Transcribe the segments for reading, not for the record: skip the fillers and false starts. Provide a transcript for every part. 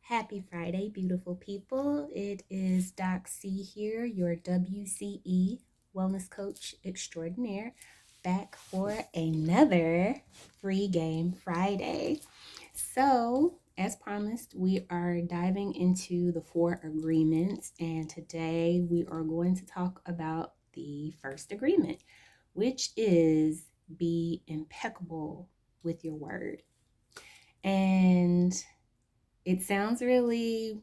Happy Friday, beautiful people. It is Doc C here, your WCE wellness coach extraordinaire, back for another free game Friday. So, as promised, we are diving into the four agreements, and today we are going to talk about the first agreement, which is be impeccable with your word. And it sounds really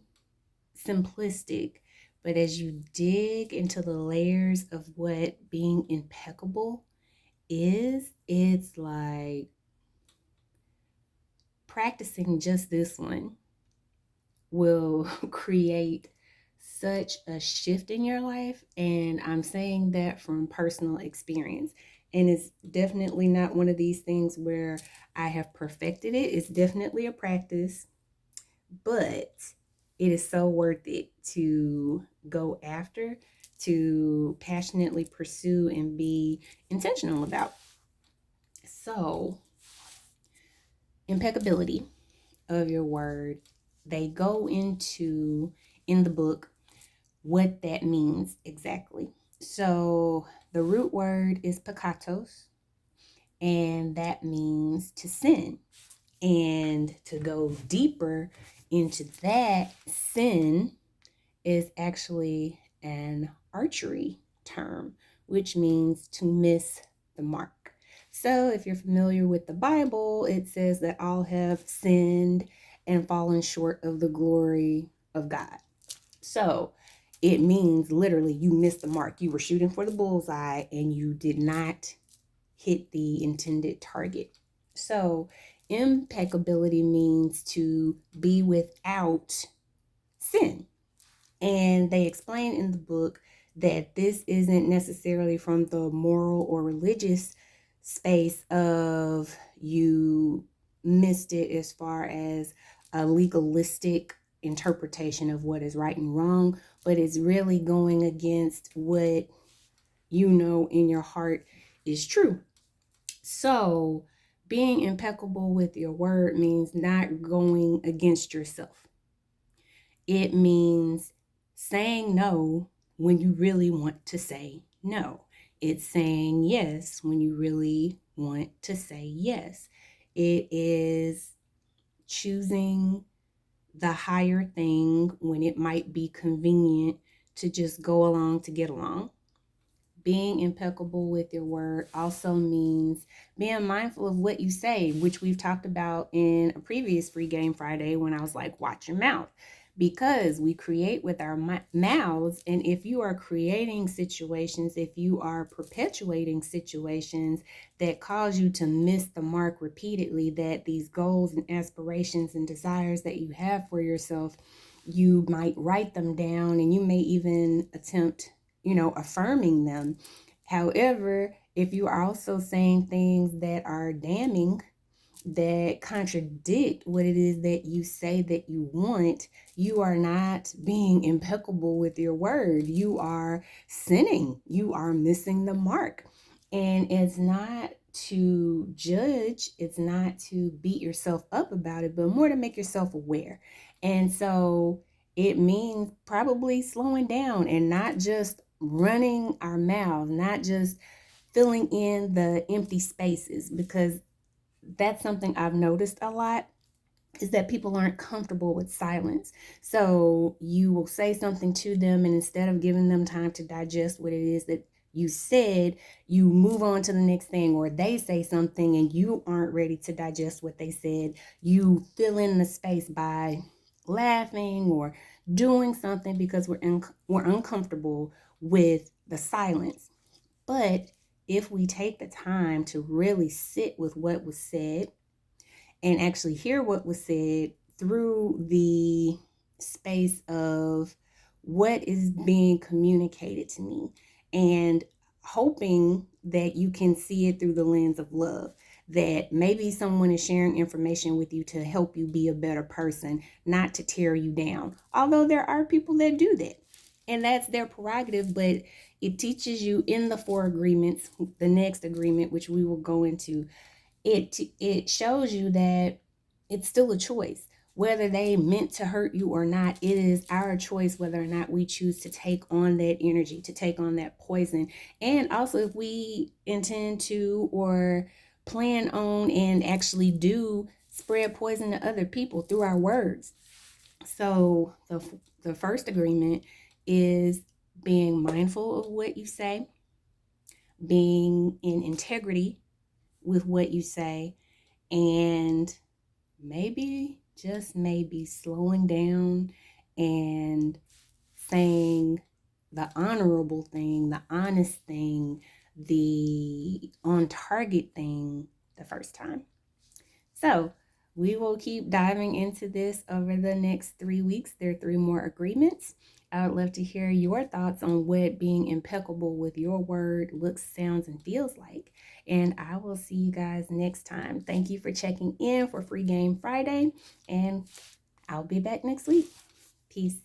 simplistic, but as you dig into the layers of what being impeccable is, it's like practicing just this one will create such a shift in your life. And I'm saying that from personal experience. And it's definitely not one of these things where I have perfected it. It's definitely a practice, but it is so worth it to go after, to passionately pursue, and be intentional about. So, impeccability of your word, they go into in the book what that means exactly. So, the root word is peccatos, and that means to sin. And to go deeper into that, sin is actually an archery term, which means to miss the mark. So, if you're familiar with the Bible, it says that all have sinned and fallen short of the glory of God. So, it means literally you missed the mark. You were shooting for the bullseye and you did not hit the intended target. So, impeccability means to be without sin. And they explain in the book that this isn't necessarily from the moral or religious space of you missed it as far as a legalistic interpretation of what is right and wrong, but it's really going against what you know in your heart is true. So, being impeccable with your word means not going against yourself. It means saying no when you really want to say no. It's saying yes when you really want to say yes. It is choosing the higher thing when it might be convenient to just go along to get along. Being impeccable with your word also means being mindful of what you say, which we've talked about in a previous free game Friday when I was like, watch your mouth. Because we create with our mouths. And if you are creating situations, if you are perpetuating situations that cause you to miss the mark repeatedly, that these goals and aspirations and desires that you have for yourself, you might write them down and you may even attempt affirming them. However, if you are also saying things that are damning, that contradict what it is that you say that you want, you are not being impeccable with your word. You are sinning. You are missing the mark. And it's not to judge, it's not to beat yourself up about it, but more to make yourself aware. And so it means probably slowing down and not just running our mouths, not just filling in the empty spaces, because that's something I've noticed a lot is that people aren't comfortable with silence. So you will say something to them, and instead of giving them time to digest what it is that you said, you move on to the next thing, or they say something and you aren't ready to digest what they said. You fill in the space by laughing or doing something because we're uncomfortable with the silence. But if we take the time to really sit with what was said and actually hear what was said through the space of what is being communicated to me, and hoping that you can see it through the lens of love, that maybe someone is sharing information with you to help you be a better person, not to tear you down. Although there are people that do that, and that's their prerogative, but it teaches you in the four agreements, the next agreement, which we will go into, it shows you that it's still a choice. whether they meant to hurt you or not, it is our choice whether or not we choose to take on that energy, to take on that poison. And also if we intend to or plan on and actually do spread poison to other people through our words. So the first agreement is being mindful of what you say, being in integrity with what you say, and maybe, just maybe, slowing down and saying the honorable thing, the honest thing, the on target thing the first time. So we will keep diving into this over the next 3 weeks. There are 3 more agreements. I would love to hear your thoughts on what being impeccable with your word looks, sounds, and feels like. And I will see you guys next time. Thank you for checking in for Free Game Friday, and I'll be back next week. Peace.